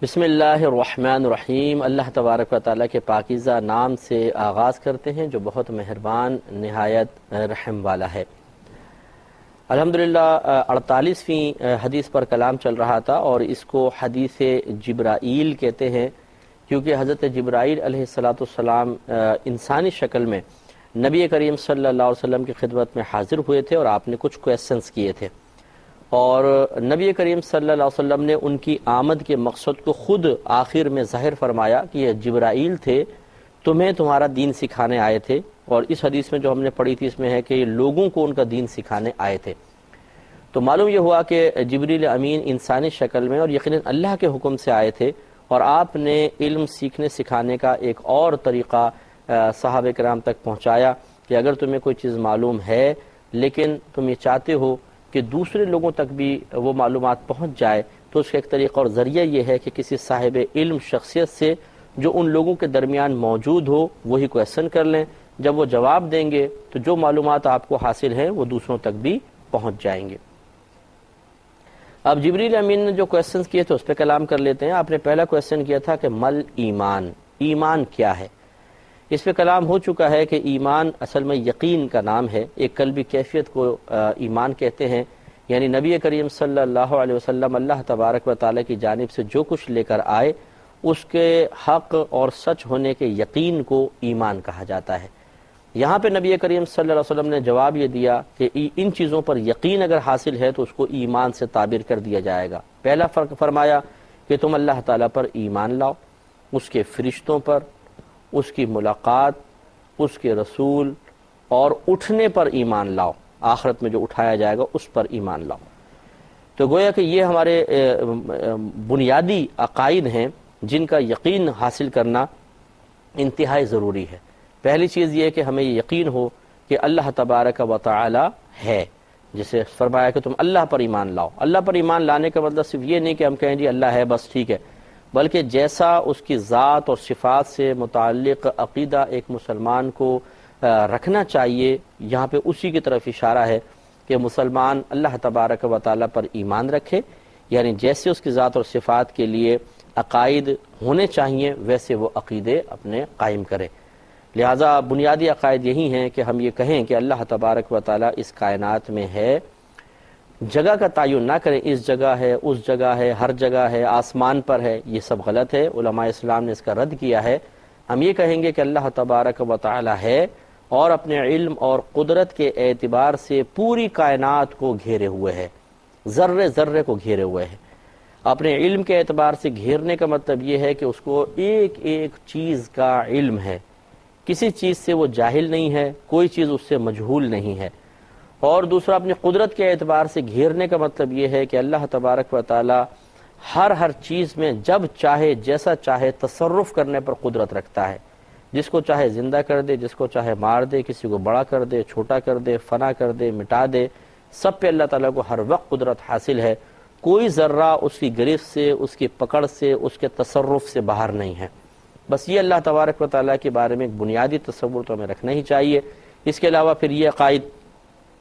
بسم اللہ الرحمن الرحیم۔ اللہ تبارک و تعالیٰ کے پاکیزہ نام سے آغاز کرتے ہیں جو بہت مہربان نہایت رحم والا ہے۔ الحمدللہ 48ویں حدیث پر کلام چل رہا تھا اور اس کو حدیث جبرائیل کہتے ہیں، کیونکہ حضرت جبرائیل علیہ السلام انسانی شکل میں نبی کریم صلی اللہ علیہ وسلم کی خدمت میں حاضر ہوئے تھے اور آپ نے کچھ کویسچنز کیے تھے، اور نبی کریم صلی اللہ علیہ وسلم نے ان کی آمد کے مقصد کو خود آخر میں ظاہر فرمایا کہ یہ جبرائیل تھے، تمہیں تمہارا دین سکھانے آئے تھے۔ اور اس حدیث میں جو ہم نے پڑھی تھی اس میں ہے کہ یہ لوگوں کو ان کا دین سکھانے آئے تھے۔ تو معلوم یہ ہوا کہ جبریل امین انسانی شکل میں اور یقیناً اللہ کے حکم سے آئے تھے، اور آپ نے علم سیکھنے سکھانے کا ایک اور طریقہ صحابہ کرام تک پہنچایا کہ اگر تمہیں کوئی چیز معلوم ہے لیکن تم یہ چاہتے ہو کہ دوسرے لوگوں تک بھی وہ معلومات پہنچ جائے، تو اس کا ایک طریقہ اور ذریعہ یہ ہے کہ کسی صاحب علم شخصیت سے جو ان لوگوں کے درمیان موجود ہو وہی کویسچن کر لیں۔ جب وہ جواب دیں گے تو جو معلومات آپ کو حاصل ہیں وہ دوسروں تک بھی پہنچ جائیں گے۔ اب جبریل امین نے جو کویسچنز کیے تھے اس پہ کلام کر لیتے ہیں۔ آپ نے پہلا کویسچن کیا تھا کہ مل ایمان، ایمان کیا ہے؟ اس پہ کلام ہو چکا ہے کہ ایمان اصل میں یقین کا نام ہے، ایک قلبی کیفیت کو ایمان کہتے ہیں، یعنی نبی کریم صلی اللہ علیہ وسلم اللہ تبارک و تعالیٰ کی جانب سے جو کچھ لے کر آئے اس کے حق اور سچ ہونے کے یقین کو ایمان کہا جاتا ہے۔ یہاں پہ نبی کریم صلی اللہ علیہ وسلم نے جواب یہ دیا کہ ان چیزوں پر یقین اگر حاصل ہے تو اس کو ایمان سے تعبیر کر دیا جائے گا۔ پہلا فرق فرمایا کہ تم اللہ تعالیٰ پر ایمان لاؤ، اس کے فرشتوں پر، اس کی ملاقات، اس کے رسول اور اٹھنے پر ایمان لاؤ، آخرت میں جو اٹھایا جائے گا اس پر ایمان لاؤ۔ تو گویا کہ یہ ہمارے بنیادی عقائد ہیں جن کا یقین حاصل کرنا انتہائی ضروری ہے۔ پہلی چیز یہ کہ ہمیں یہ یقین ہو کہ اللہ تبارک و تعالی ہے، جسے فرمایا کہ تم اللہ پر ایمان لاؤ۔ اللہ پر ایمان لانے کا مطلب صرف یہ نہیں کہ ہم کہیں جی اللہ ہے بس ٹھیک ہے، بلکہ جیسا اس کی ذات اور صفات سے متعلق عقیدہ ایک مسلمان کو رکھنا چاہیے، یہاں پہ اسی کی طرف اشارہ ہے کہ مسلمان اللہ تبارک و تعالیٰ پر ایمان رکھے، یعنی جیسے اس کی ذات اور صفات کے لیے عقائد ہونے چاہیے ویسے وہ عقیدے اپنے قائم کرے۔ لہٰذا بنیادی عقائد یہی ہیں کہ ہم یہ کہیں کہ اللہ تبارک و تعالیٰ اس کائنات میں ہے، جگہ کا تعین نہ کریں اس جگہ ہے اس جگہ ہے ہر جگہ ہے آسمان پر ہے، یہ سب غلط ہے، علماء اسلام نے اس کا رد کیا ہے۔ ہم یہ کہیں گے کہ اللہ تبارک و تعالی ہے اور اپنے علم اور قدرت کے اعتبار سے پوری کائنات کو گھیرے ہوئے ہے، ذرے ذرے کو گھیرے ہوئے ہے۔ اپنے علم کے اعتبار سے گھیرنے کا مطلب یہ ہے کہ اس کو ایک ایک چیز کا علم ہے، کسی چیز سے وہ جاہل نہیں ہے، کوئی چیز اس سے مجہول نہیں ہے۔ اور دوسرا اپنی قدرت کے اعتبار سے گھیرنے کا مطلب یہ ہے کہ اللہ تبارک و تعالی ہر چیز میں جب چاہے جیسا چاہے تصرف کرنے پر قدرت رکھتا ہے، جس کو چاہے زندہ کر دے، جس کو چاہے مار دے، کسی کو بڑا کر دے، چھوٹا کر دے، فنا کر دے، مٹا دے، سب پہ اللہ تعالیٰ کو ہر وقت قدرت حاصل ہے۔ کوئی ذرہ اس کی گرفت سے، اس کی پکڑ سے، اس کے تصرف سے باہر نہیں ہے۔ بس یہ اللہ تبارک و تعالیٰ کے بارے میں ایک بنیادی تصور تو ہمیں رکھنا ہی چاہیے۔ اس کے علاوہ پھر یہ عقائد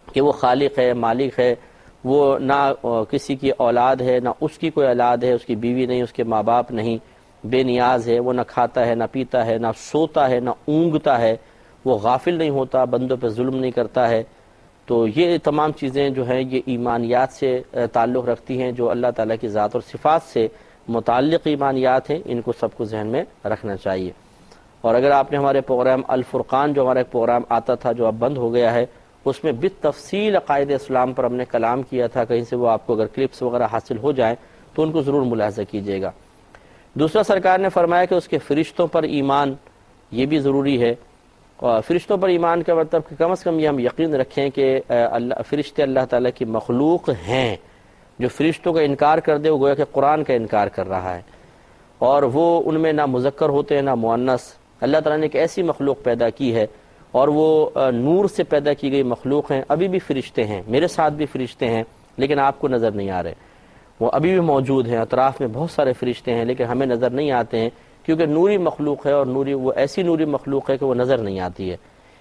کہ وہ خالق ہے، مالک ہے، وہ نہ کسی کی اولاد ہے، نہ اس کی کوئی اولاد ہے، اس کی بیوی نہیں، اس کے ماں باپ نہیں، بے نیاز ہے، وہ نہ کھاتا ہے، نہ پیتا ہے، نہ سوتا ہے، نہ اونگتا ہے، وہ غافل نہیں ہوتا، بندوں پہ ظلم نہیں کرتا ہے۔ تو یہ تمام چیزیں جو ہیں یہ ایمانیات سے تعلق رکھتی ہیں، جو اللہ تعالیٰ کی ذات اور صفات سے متعلق ایمانیات ہیں، ان کو سب کو ذہن میں رکھنا چاہیے۔ اور اگر آپ نے ہمارے پروگرام الفرقان جو ہمارا ایک پروگرام آتا تھا جو اب بند ہو گیا ہے، اس میں بالتفصیل عقائد اسلام پر ہم نے کلام کیا تھا، کہیں سے وہ آپ کو اگر کلپس وغیرہ حاصل ہو جائیں تو ان کو ضرور ملاحظہ کیجیے گا۔ دوسرا سرکار نے فرمایا کہ اس کے فرشتوں پر ایمان یہ بھی ضروری ہے، اور فرشتوں پر ایمان کا مطلب کہ کم از کم یہ ہم یقین رکھیں کہ فرشتے اللہ تعالیٰ کی مخلوق ہیں۔ جو فرشتوں کا انکار کر دے وہ گویا کہ قرآن کا انکار کر رہا ہے، اور وہ ان میں نہ مذکر ہوتے ہیں نہ مؤنث۔ اللہ تعالیٰ نے ایک ایسی مخلوق پیدا کی ہے اور وہ نور سے پیدا کی گئی مخلوق ہیں۔ ابھی بھی فرشتے ہیں، میرے ساتھ بھی فرشتے ہیں، لیکن آپ کو نظر نہیں آ رہے، وہ ابھی بھی موجود ہیں، اطراف میں بہت سارے فرشتے ہیں لیکن ہمیں نظر نہیں آتے ہیں، کیونکہ نوری مخلوق ہے، اور وہ ایسی نوری مخلوق ہے کہ وہ نظر نہیں آتی ہے۔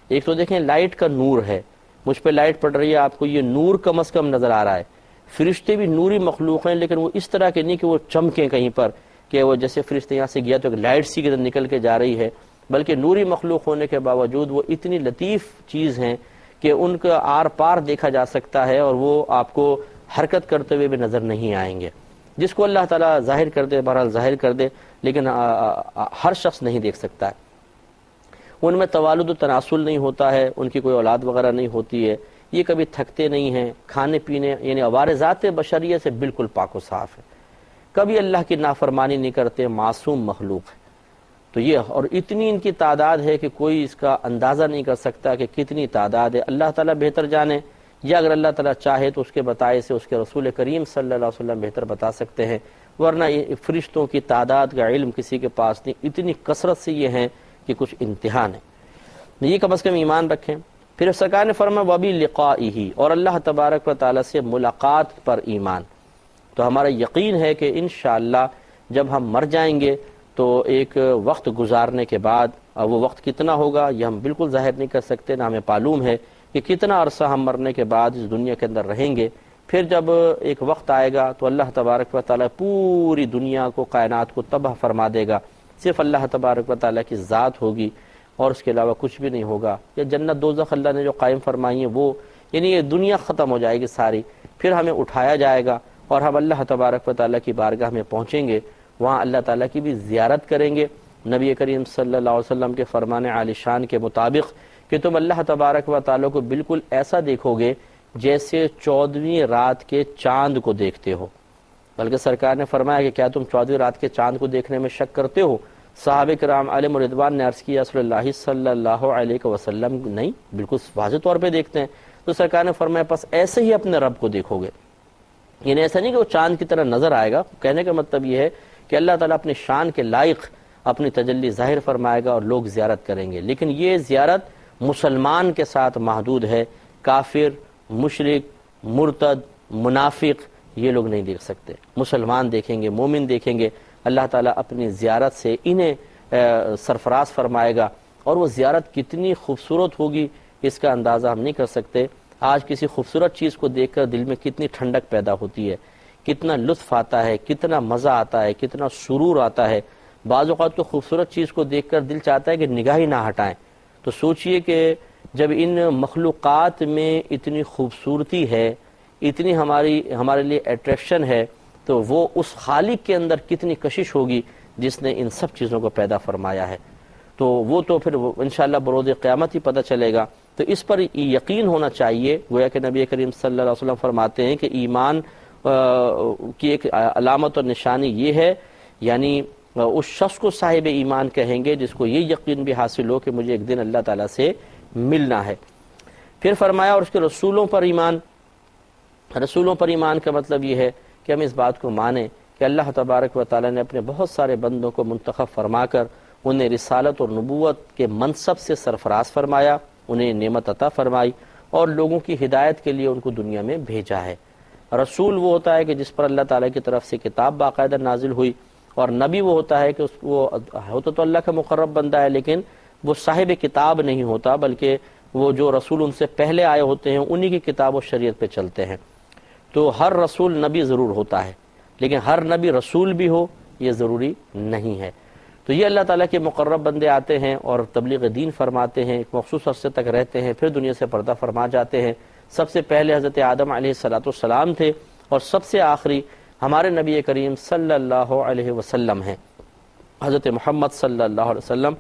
ایک تو دیکھیں لائٹ کا نور ہے، مجھ پہ لائٹ پڑ رہی ہے، آپ کو یہ نور کم از کم نظر آ رہا ہے۔ فرشتے بھی نوری مخلوق ہیں لیکن وہ اس طرح کے نہیں کہ وہ چمکیں کہیں پر، کہ وہ جیسے فرشتے یہاں سے گیا تو ایک لائٹ سی کی طرح نکل کے جا رہی ہے، بلکہ نوری مخلوق ہونے کے باوجود وہ اتنی لطیف چیز ہیں کہ ان کا آر پار دیکھا جا سکتا ہے اور وہ آپ کو حرکت کرتے ہوئے بھی نظر نہیں آئیں گے۔ جس کو اللہ تعالیٰ ظاہر کر دے، بہرحال ظاہر کر دے، لیکن ہر شخص نہیں دیکھ سکتا ہے۔ ان میں توالد و تناسل نہیں ہوتا ہے، ان کی کوئی اولاد وغیرہ نہیں ہوتی ہے، یہ کبھی تھکتے نہیں ہیں، کھانے پینے یعنی عوارضات بشریہ سے بالکل پاک و صاف ہے، کبھی اللہ کی نافرمانی نہیں کرتے، معصوم مخلوق ہے۔ تو یہ اور اتنی ان کی تعداد ہے کہ کوئی اس کا اندازہ نہیں کر سکتا کہ کتنی تعداد ہے، اللہ تعالیٰ بہتر جانے، یا اگر اللہ تعالیٰ چاہے تو اس کے بتائے سے اس کے رسول کریم صلی اللہ علیہ وسلم بہتر بتا سکتے ہیں، ورنہ یہ فرشتوں کی تعداد کا علم کسی کے پاس نہیں، اتنی کثرت سے یہ ہیں کہ کچھ انتہا نہیں۔ یہ کم از کم ایمان رکھیں۔ پھر سرکار نے فرمایا وَبِلِقَائِهِ، اور اللہ تبارک و تعالیٰ سے ملاقات پر ایمان۔ تو ہمارا یقین ہے کہ انشاءاللہ جب ہم مر جائیں گے تو ایک وقت گزارنے کے بعد، وہ وقت کتنا ہوگا یہ ہم بالکل ظاہر نہیں کر سکتے، نہ ہمیں معلوم ہے کہ کتنا عرصہ ہم مرنے کے بعد اس دنیا کے اندر رہیں گے۔ پھر جب ایک وقت آئے گا تو اللہ تبارک و تعالیٰ پوری دنیا کو، کائنات کو تباہ فرما دے گا، صرف اللہ تبارک و تعالیٰ کی ذات ہوگی اور اس کے علاوہ کچھ بھی نہیں ہوگا۔ یا جنت دوزخ اللہ نے جو قائم فرمائی ہیں وہ، یعنی یہ دنیا ختم ہو جائے گی ساری، پھر ہمیں اٹھایا جائے گا اور ہم اللہ تبارک و تعالیٰ کی بارگاہ میں پہنچیں گے، وہاں اللہ تعالیٰ کی بھی زیارت کریں گے۔ نبی کریم صلی اللہ علیہ وسلم کے فرمان عالی شان کے مطابق کہ تم اللہ تبارک و تعالیٰ کو بالکل ایسا دیکھو گے جیسے 14ویں رات کے چاند کو دیکھتے ہو۔ بلکہ سرکار نے فرمایا کہ کیا تم 14ویں رات کے چاند کو دیکھنے میں شک کرتے ہو؟ صحابہ کرام علیہم رضوان نے عرض کیا رسول اللہ صلی اللہ علیہ وسلم نہیں، بالکل واضح طور پہ دیکھتے ہیں۔ تو سرکار نے فرمایا پس ایسے ہی اپنے رب کو دیکھو گے، یعنی ایسا نہیں کہ وہ چاند کی طرح نظر آئے گا، کہنے کا مطلب یہ ہے کہ اللہ تعالیٰ اپنی شان کے لائق اپنی تجلی ظاہر فرمائے گا اور لوگ زیارت کریں گے، لیکن یہ زیارت مسلمان کے ساتھ محدود ہے، کافر، مشرک، مرتد، منافق یہ لوگ نہیں دیکھ سکتے۔ مسلمان دیکھیں گے، مومن دیکھیں گے، اللہ تعالیٰ اپنی زیارت سے انہیں سرفراز فرمائے گا، اور وہ زیارت کتنی خوبصورت ہوگی اس کا اندازہ ہم نہیں کر سکتے۔ آج کسی خوبصورت چیز کو دیکھ کر دل میں کتنی ٹھنڈک پیدا ہوتی ہے، کتنا لطف آتا ہے، کتنا مزہ آتا ہے، کتنا سرور آتا ہے۔ بعض اوقات تو خوبصورت چیز کو دیکھ کر دل چاہتا ہے کہ نگاہ ہی نہ ہٹائیں۔ تو سوچئے کہ جب ان مخلوقات میں اتنی خوبصورتی ہے، اتنی ہمارے لیے اٹریکشن ہے، تو وہ اس خالق کے اندر کتنی کشش ہوگی جس نے ان سب چیزوں کو پیدا فرمایا ہے۔ تو وہ تو پھر انشاءاللہ بروز قیامت ہی پتہ چلے گا۔ تو اس پر یقین ہونا چاہیے، گویا کہ نبی کریم صلی اللہ علیہ وسلم فرماتے ہیں کہ ایمان کی ایک علامت اور نشانی یہ ہے، یعنی اس شخص کو صاحب ایمان کہیں گے جس کو یہ یقین بھی حاصل ہو کہ مجھے ایک دن اللہ تعالیٰ سے ملنا ہے۔ پھر فرمایا اور اس کے رسولوں پر ایمان۔ رسولوں پر ایمان کا مطلب یہ ہے کہ ہم اس بات کو مانیں کہ اللہ تبارک و تعالیٰ نے اپنے بہت سارے بندوں کو منتخب فرما کر انہیں رسالت اور نبوت کے منصب سے سرفراز فرمایا، انہیں نعمت عطا فرمائی اور لوگوں کی ہدایت کے لیے ان کو دنیا میں بھیجا ہے۔ رسول وہ ہوتا ہے کہ جس پر اللہ تعالیٰ کی طرف سے کتاب باقاعدہ نازل ہوئی، اور نبی وہ ہوتا ہے کہ وہ ہوتا تو اللہ کا مقرب بندہ ہے، لیکن وہ صاحب کتاب نہیں ہوتا، بلکہ وہ جو رسول ان سے پہلے آئے ہوتے ہیں انہی کی کتاب و شریعت پہ چلتے ہیں۔ تو ہر رسول نبی ضرور ہوتا ہے، لیکن ہر نبی رسول بھی ہو یہ ضروری نہیں ہے۔ تو یہ اللہ تعالیٰ کے مقرب بندے آتے ہیں اور تبلیغ دین فرماتے ہیں، ایک مخصوص عرصے تک رہتے ہیں، پھر دنیا سے پردہ فرما جاتے ہیں۔ سب سے پہلے حضرت آدم علیہ السلام تھے، اور سب سے آخری ہمارے نبی کریم صلی اللہ علیہ وسلم ہیں، حضرت محمد صلی اللہ علیہ وسلم۔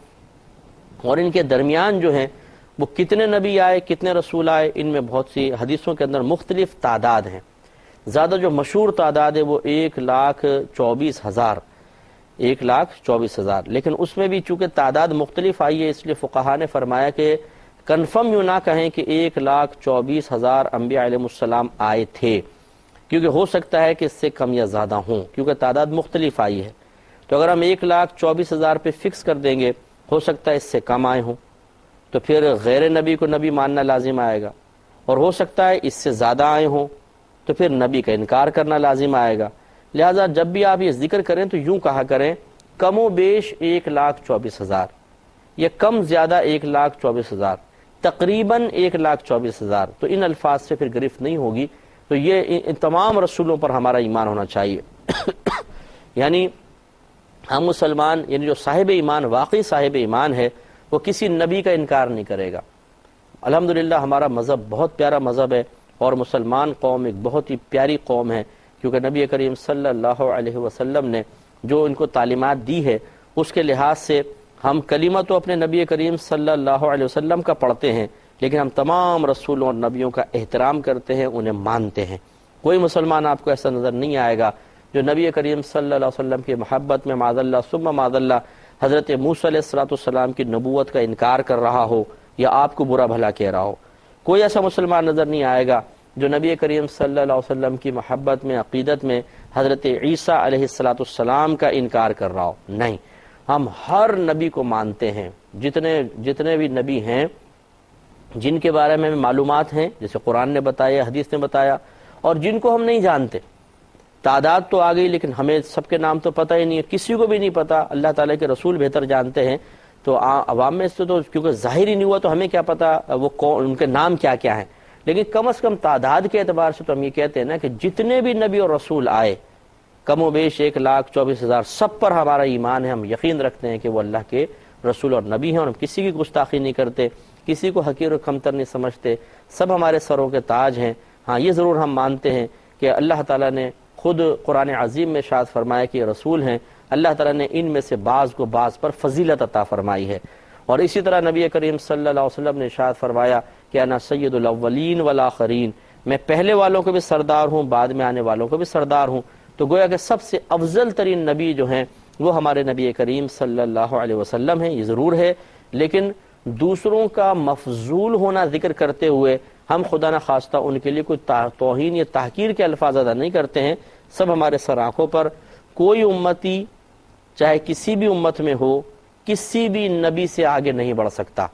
اور ان کے درمیان جو ہیں وہ کتنے نبی آئے، کتنے رسول آئے، ان میں بہت سی حدیثوں کے اندر مختلف تعداد ہیں۔ زیادہ جو مشہور تعداد ہے وہ 1,24,000، 1,24,000، لیکن اس میں بھی چونکہ تعداد مختلف آئی ہے اس لیے فقہا نے فرمایا کہ کنفرم یوں نہ کہیں کہ 1,24,000 انبیاء علیہ السلام آئے تھے، کیونکہ ہو سکتا ہے کہ اس سے کم یا زیادہ ہوں، کیونکہ تعداد مختلف آئی ہے۔ تو اگر ہم 1,24,000 پہ فکس کر دیں گے، ہو سکتا ہے اس سے کم آئے ہوں، تو پھر غیر نبی کو نبی ماننا لازم آئے گا، اور ہو سکتا ہے اس سے زیادہ آئے ہوں تو پھر نبی کا انکار کرنا لازم آئے گا۔ لہٰذا جب بھی آپ یہ ذکر کریں تو یوں کہا کریں کم و بیش 1,24,000، یا کم زیادہ 1,24,000، تقریباً 1,24,000، تو ان الفاظ سے پھر گرفت نہیں ہوگی۔ تو یہ ان تمام رسولوں پر ہمارا ایمان ہونا چاہیے۔ یعنی ہم مسلمان یعنی جو صاحب ایمان واقعی صاحب ایمان ہے وہ کسی نبی کا انکار نہیں کرے گا۔ الحمدللہ ہمارا مذہب بہت پیارا مذہب ہے، اور مسلمان قوم ایک بہت ہی پیاری قوم ہے، کیونکہ نبی کریم صلی اللہ علیہ وسلم نے جو ان کو تعلیمات دی ہے اس کے لحاظ سے ہم کلمہ تو اپنے نبی کریم صلی اللہ علیہ وسلم کا پڑھتے ہیں، لیکن ہم تمام رسولوں اور نبیوں کا احترام کرتے ہیں، انہیں مانتے ہیں۔ کوئی مسلمان آپ کو ایسا نظر نہیں آئے گا جو نبی کریم صلی اللہ علیہ وسلم کی محبت میں معاذ اللہ ثم معاذ اللہ حضرت موسیٰ علیہ السلام کی نبوت کا انکار کر رہا ہو یا آپ کو برا بھلا کہہ رہا ہو۔ کوئی ایسا مسلمان نظر نہیں آئے گا جو نبی کریم صلی اللہ علیہ وسلم کی محبت میں عقیدت میں حضرت عیسیٰ علیہ السلام کا انکار کر رہا ہو۔ نہیں، ہم ہر نبی کو مانتے ہیں، جتنے بھی نبی ہیں جن کے بارے میں ہمیں معلومات ہیں، جیسے قرآن نے بتایا، حدیث نے بتایا، اور جن کو ہم نہیں جانتے۔ تعداد تو آ گئی لیکن ہمیں سب کے نام تو پتہ ہی نہیں ہے، کسی کو بھی نہیں پتہ، اللہ تعالیٰ کے رسول بہتر جانتے ہیں۔ تو عوام میں سے تو کیونکہ ظاہر ہی نہیں ہوا تو ہمیں کیا پتہ وہ کون، ان کے نام کیا کیا ہیں، لیکن کم از کم تعداد کے اعتبار سے تو ہم یہ کہتے ہیں نا کہ جتنے بھی نبی اور رسول آئے کم و بیش 1,24,000 سب پر ہمارا ایمان ہے، ہم یقین رکھتے ہیں کہ وہ اللہ کے رسول اور نبی ہیں، اور ہم کسی کی گستاخی نہیں کرتے، کسی کو حقیر و کمتر نہیں سمجھتے، سب ہمارے سروں کے تاج ہیں۔ ہاں یہ ضرور ہم مانتے ہیں کہ اللہ تعالیٰ نے خود قرآن عظیم میں ارشاد فرمایا کہ یہ رسول ہیں، اللہ تعالیٰ نے ان میں سے بعض کو بعض پر فضیلت عطا فرمائی ہے۔ اور اسی طرح نبی کریم صلی اللہ علیہ وسلم نے ارشاد فرمایا کہ انا سید الاولین والآخرین، میں پہلے والوں کے بھی سردار ہوں، بعد میں آنے والوں کے بھی سردار ہوں۔ تو گویا کہ سب سے افضل ترین نبی جو ہیں وہ ہمارے نبی کریم صلی اللہ علیہ وسلم ہیں، یہ ضرور ہے، لیکن دوسروں کا مفضول ہونا ذکر کرتے ہوئے ہم خدا نہ خواستہ ان کے لیے کوئی توہین یا تحقیر کے الفاظ ادا نہیں کرتے ہیں۔ سب ہمارے سر آنکھوں پر، کوئی امتی چاہے کسی بھی امت میں ہو کسی بھی نبی سے آگے نہیں بڑھ سکتا۔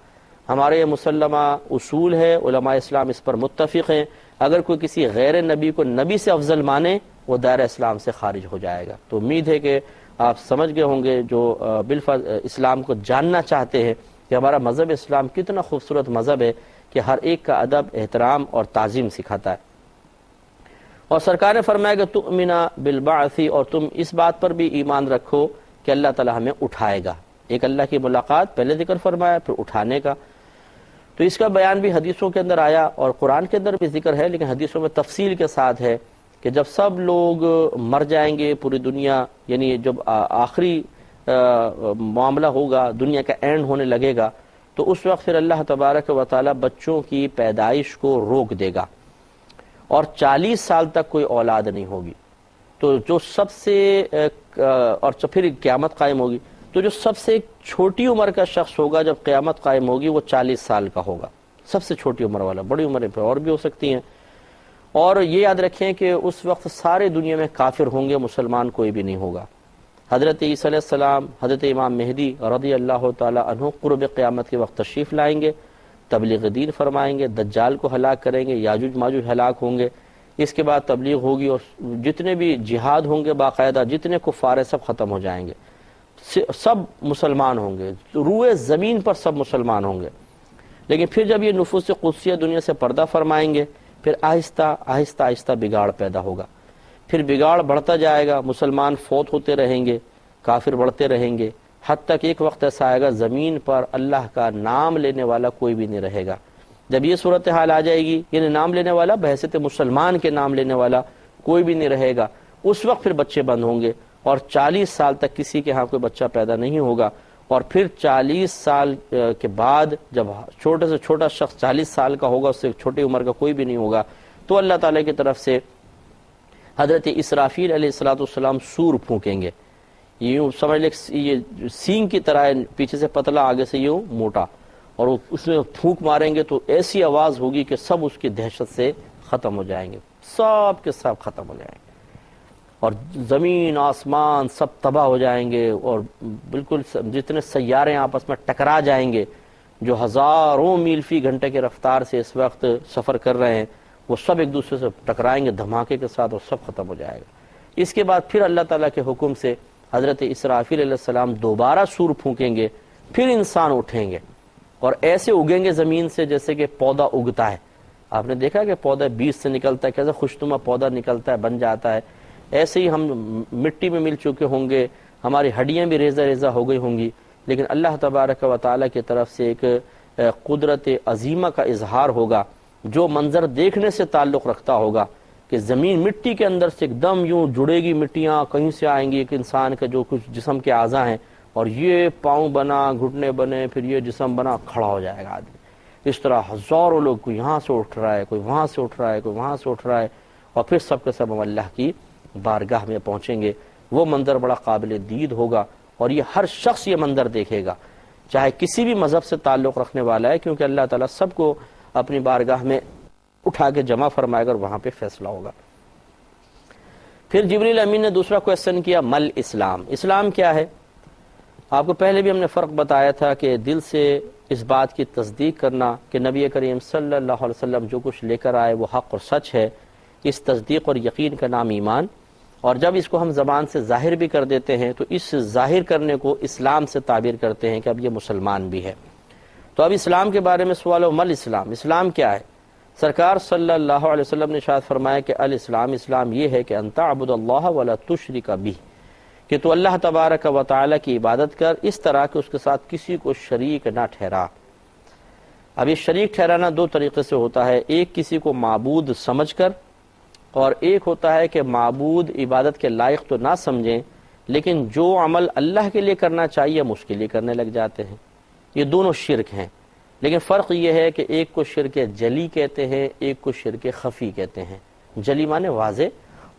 ہمارے یہ مسلمہ اصول ہے، علماء اسلام اس پر متفق ہیں، اگر کوئی کسی غیر نبی کو نبی سے افضل مانے وہ دائرہ اسلام سے خارج ہو جائے گا۔ تو امید ہے کہ آپ سمجھ گئے ہوں گے جو اسلام کو جاننا چاہتے ہیں کہ ہمارا مذہب اسلام کتنا خوبصورت مذہب ہے کہ ہر ایک کا ادب، احترام اور تعظیم سکھاتا ہے۔ اور سرکار نے فرمایا کہ تؤمنا بالبعث، اور تم اس بات پر بھی ایمان رکھو کہ اللہ تعالیٰ ہمیں اٹھائے گا۔ ایک اللہ کی ملاقات پہلے ذکر فرمایا، پھر اٹھانے کا، تو اس کا بیان بھی حدیثوں کے اندر آیا اور قرآن کے اندر بھی ذکر ہے، لیکن حدیثوں میں تفصیل کے ساتھ ہے کہ جب سب لوگ مر جائیں گے، پوری دنیا یعنی جب آخری معاملہ ہوگا، دنیا کا اینڈ ہونے لگے گا، تو اس وقت پھر اللہ تبارک و تعالی بچوں کی پیدائش کو روک دے گا اور 40 سال تک کوئی اولاد نہیں ہوگی۔ تو جو سب سے اور پھر قیامت قائم ہوگی، تو جو سب سے چھوٹی عمر کا شخص ہوگا جب قیامت قائم ہوگی وہ 40 سال کا ہوگا، سب سے چھوٹی عمر والا، بڑی عمریں پہ اور بھی ہو سکتی ہیں۔ اور یہ یاد رکھیں کہ اس وقت سارے دنیا میں کافر ہوں گے، مسلمان کوئی بھی نہیں ہوگا۔ حضرت عیسیٰ علیہ السلام، حضرت امام مہدی رضی اللہ تعالی عنہ قرب قیامت کے وقت تشریف لائیں گے، تبلیغ دین فرمائیں گے، دجال کو ہلاک کریں گے، یاجوج ماجوج ہلاک ہوں گے، اس کے بعد تبلیغ ہوگی اور جتنے بھی جہاد ہوں گے باقاعدہ، جتنے کفار ہیں سب ختم ہو جائیں گے، سب مسلمان ہوں گے، روئے زمین پر سب مسلمان ہوں گے۔ لیکن پھر جب یہ نفوس قدسیہ دنیا سے پردہ فرمائیں گے، پھر آہستہ آہستہ آہستہ بگاڑ پیدا ہوگا، پھر بگاڑ بڑھتا جائے گا، مسلمان فوت ہوتے رہیں گے، کافر بڑھتے رہیں گے، حتیٰ کہ ایک وقت ایسا آئے گا زمین پر اللہ کا نام لینے والا کوئی بھی نہیں رہے گا۔ جب یہ صورتحال آ جائے گی، یعنی نام لینے والا بحیثیت مسلمان کے نام لینے والا کوئی بھی نہیں رہے گا، اس وقت پھر بچے بند ہوں گے اور 40 سال تک کسی کے ہاں کوئی بچہ پیدا نہیں ہوگا۔ اور پھر 40 سال کے بعد جب چھوٹے سے چھوٹا شخص 40 سال کا ہوگا، اس سے چھوٹی عمر کا کوئی بھی نہیں ہوگا، تو اللہ تعالیٰ کی طرف سے حضرت اسرافیل علیہ السلام سور پھونکیں گے، یوں سمجھ لیں یہ سینگ کی طرح، پیچھے سے پتلا آگے سے یوں موٹا، اور اس میں پھونک ماریں گے تو ایسی آواز ہوگی کہ سب اس کی دہشت سے ختم ہو جائیں گے، سب کے سب ختم ہو جائیں گے، اور زمین آسمان سب تباہ ہو جائیں گے، اور بالکل جتنے سیارے آپس میں ٹکرا جائیں گے، جو ہزاروں میل فی گھنٹے کی رفتار سے اس وقت سفر کر رہے ہیں، وہ سب ایک دوسرے سے ٹکرائیں گے دھماکے کے ساتھ اور سب ختم ہو جائے گا۔ اس کے بعد پھر اللہ تعالیٰ کے حکم سے حضرت اسرافیل علیہ السلام دوبارہ سور پھونکیں گے، پھر انسان اٹھیں گے اور ایسے اگیں گے زمین سے جیسے کہ پودا اگتا ہے۔ آپ نے دیکھا کہ پودا بیج سے نکلتا ہے، کیسے خوشنما پودا نکلتا ہے، بن جاتا ہے، ایسے ہی ہم مٹی میں مل چکے ہوں گے، ہماری ہڈیاں بھی ریزہ ریزہ ہو گئی ہوں گی، لیکن اللہ تبارک و تعالیٰ کی طرف سے ایک قدرت عظیمہ کا اظہار ہوگا جو منظر دیکھنے سے تعلق رکھتا ہوگا کہ زمین مٹی کے اندر سے ایک دم یوں جڑے گی، مٹیاں کہیں سے آئیں گی، ایک انسان کا جو کچھ جسم کے اعضاء ہیں، اور یہ پاؤں بنا، گھٹنے بنے، پھر یہ جسم بنا، کھڑا ہو جائے گا آدمی۔ اس طرح ہزاروں لوگ، کوئی یہاں سے اٹھ رہا ہے، کوئی وہاں سے اٹھ رہا ہے، کوئی وہاں سے اٹھ رہا ہے، اور پھر سب کے سب ہم اللہ کی بارگاہ میں پہنچیں گے۔ وہ منظر بڑا قابل دید ہوگا، اور یہ ہر شخص یہ منظر دیکھے گا، چاہے کسی بھی مذہب سے تعلق رکھنے والا ہے، کیونکہ اللہ تعالیٰ سب کو اپنی بارگاہ میں اٹھا کے جمع فرمائے گا اور وہاں پہ فیصلہ ہوگا۔ پھر جبریل امین نے دوسرا کویسچن کیا، مل اسلام، اسلام کیا ہے؟ آپ کو پہلے بھی ہم نے فرق بتایا تھا کہ دل سے اس بات کی تصدیق کرنا کہ نبی کریم صلی اللہ علیہ وسلم جو کچھ لے کر آئے وہ حق اور سچ ہے، اس تصدیق اور یقین کا نام ایمان، اور جب اس کو ہم زبان سے ظاہر بھی کر دیتے ہیں تو اس ظاہر کرنے کو اسلام سے تعبیر کرتے ہیں کہ اب یہ مسلمان بھی ہے۔ تو اب اسلام کے بارے میں سوال ہو، مل اسلام، اسلام کیا ہے؟ سرکار صلی اللہ علیہ وسلم نے ارشاد فرمایا کہ الاسلام، اسلام یہ ہے کہ ان تعبد اللہ ولا تشرک بہ، کہ تو اللہ تبارک و تعالیٰ کی عبادت کر اس طرح کہ اس کے ساتھ کسی کو شریک نہ ٹھہرا۔ اب یہ شریک ٹھہرانا دو طریقے سے ہوتا ہے، ایک کسی کو معبود سمجھ کر، اور ایک ہوتا ہے کہ معبود عبادت کے لائق تو نہ سمجھیں لیکن جو عمل اللہ کے لیے کرنا چاہیے ہم اس کے لیے کرنے لگ جاتے ہیں۔ یہ دونوں شرک ہیں، لیکن فرق یہ ہے کہ ایک کو شرک جلی کہتے ہیں، ایک کو شرک خفی کہتے ہیں۔ جلی مانے واضح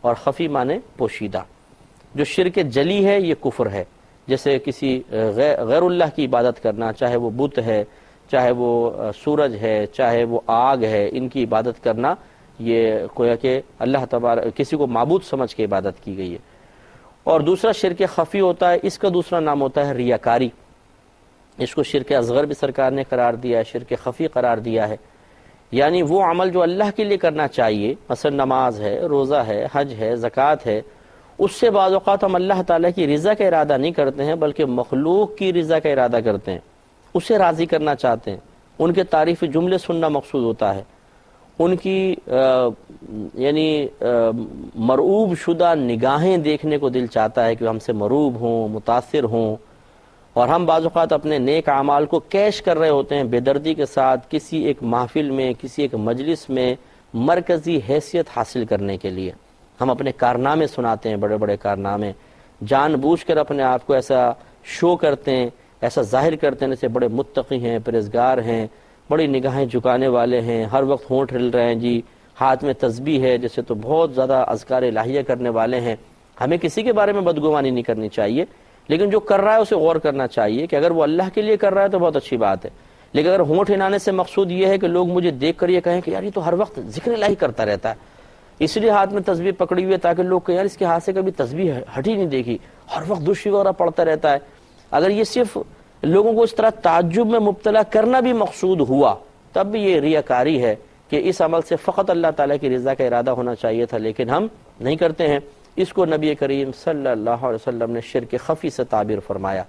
اور خفی مانے پوشیدہ۔ جو شرک جلی ہے یہ کفر ہے، جیسے کسی غیر اللہ کی عبادت کرنا، چاہے وہ بت ہے، چاہے وہ سورج ہے، چاہے وہ آگ ہے، ان کی عبادت کرنا، یہ گویا کہ اللہ تبارک کسی کو معبود سمجھ کے عبادت کی گئی ہے۔ اور دوسرا شرک خفی ہوتا ہے، اس کا دوسرا نام ہوتا ہے ریاکاری۔ اس کو شرک اصغر بھی سرکار نے قرار دیا ہے، شرک خفی قرار دیا ہے، یعنی وہ عمل جو اللہ کے لیے کرنا چاہیے، مثلا نماز ہے، روزہ ہے، حج ہے، زکوٰۃ ہے، اس سے بعض اوقات ہم اللہ تعالیٰ کی رضا کا ارادہ نہیں کرتے ہیں بلکہ مخلوق کی رضا کا ارادہ کرتے ہیں، اسے راضی کرنا چاہتے ہیں، ان کے تعریف جملے سننا مقصود ہوتا ہے، ان کی یعنی مرعوب شدہ نگاہیں دیکھنے کو دل چاہتا ہے کہ ہم سے مرعوب ہوں، متاثر ہوں، اور ہم بعض اوقات اپنے نیک اعمال کو کیش کر رہے ہوتے ہیں بے دردی کے ساتھ کسی ایک محفل میں، کسی ایک مجلس میں مرکزی حیثیت حاصل کرنے کے لیے۔ ہم اپنے کارنامے سناتے ہیں، بڑے بڑے کارنامے، جان بوجھ کر اپنے آپ کو ایسا شو کرتے ہیں، ایسا ظاہر کرتے ہیں جیسے بڑے متقی ہیں، پرہیزگار ہیں، بڑی نگاہیں جھکانے والے ہیں، ہر وقت ہونٹ ہل رہے ہیں جی، ہاتھ میں تسبیح ہے، جیسے تو بہت زیادہ اذکار الہیہ کرنے والے ہیں۔ ہمیں کسی کے بارے میں بدگمانی نہیں کرنی چاہیے، لیکن جو کر رہا ہے اسے غور کرنا چاہیے کہ اگر وہ اللہ کے لیے کر رہا ہے تو بہت اچھی بات ہے، لیکن اگر ہونٹ ہلانے سے مقصود یہ ہے کہ لوگ مجھے دیکھ کر یہ کہیں کہ یار یہ تو ہر وقت ذکر الہی کرتا رہتا ہے، اس لیے ہاتھ میں تسبیح پکڑی ہوئی ہے تاکہ لوگ کہیں یار اس کے ہاتھ سے کبھی تسبیح ہٹ ہی نہیں دیکھی، ہر وقت دوشی وغیرہ پڑھتا رہتا ہے، اگر یہ صرف لوگوں کو اس طرح تعجب میں مبتلا کرنا بھی مقصود ہوا تب بھی یہ ریاکاری ہے کہ اس عمل سے فقط اللہ تعالیٰ کی رضا کا ارادہ ہونا چاہیے تھا، لیکن ہم نہیں کرتے ہیں۔ اس کو نبی کریم صلی اللہ علیہ وسلم نے شرک خفی سے تعبیر فرمایا۔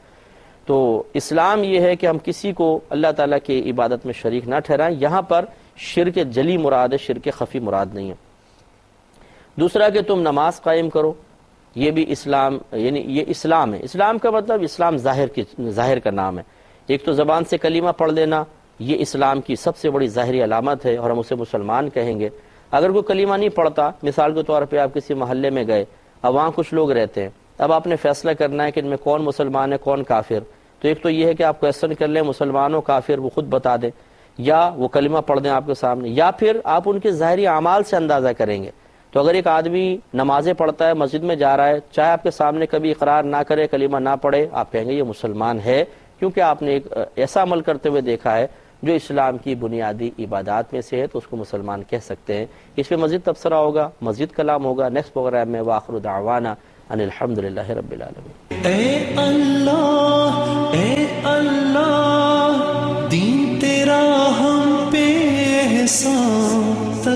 تو اسلام یہ ہے کہ ہم کسی کو اللہ تعالیٰ کی عبادت میں شریک نہ ٹھہرائیں، یہاں پر شرک جلی مراد ہے، شرک خفی مراد نہیں ہے۔ دوسرا کہ تم نماز قائم کرو، یہ بھی اسلام، یعنی یہ اسلام ہے۔ اسلام کا مطلب اسلام ظاہر کا نام ہے۔ ایک تو زبان سے کلمہ پڑھ لینا، یہ اسلام کی سب سے بڑی ظاہری علامت ہے اور ہم اسے مسلمان کہیں گے۔ اگر کوئی کلمہ نہیں پڑھتا، مثال کے طور پہ آپ کسی محلے میں گئے، اب وہاں کچھ لوگ رہتے ہیں، اب آپ نے فیصلہ کرنا ہے کہ ان میں کون مسلمان ہے کون کافر، تو ایک تو یہ ہے کہ آپ کویسچن کر لیں مسلمان و کافر، وہ خود بتا دیں، یا وہ کلمہ پڑھ دیں آپ کے سامنے، یا پھر آپ ان کے ظاہری اعمال سے اندازہ کریں گے۔ تو اگر ایک آدمی نمازیں پڑھتا ہے، مسجد میں جا رہا ہے، چاہے آپ کے سامنے کبھی اقرار نہ کرے، کلمہ نہ پڑھے، آپ کہیں گے یہ مسلمان ہے، کیونکہ آپ نے ایک ایسا عمل کرتے ہوئے دیکھا ہے جو اسلام کی بنیادی عبادات میں سے ہے، تو اس کو مسلمان کہہ سکتے ہیں۔ اس پہ مزید تبصرہ ہوگا، مزید کلام ہوگا نیکسٹ پروگرام میں۔ وآخر دعوانا ان الحمدللہ رب العالمین۔ اے اللہ دین تیرا ہم پہ احسان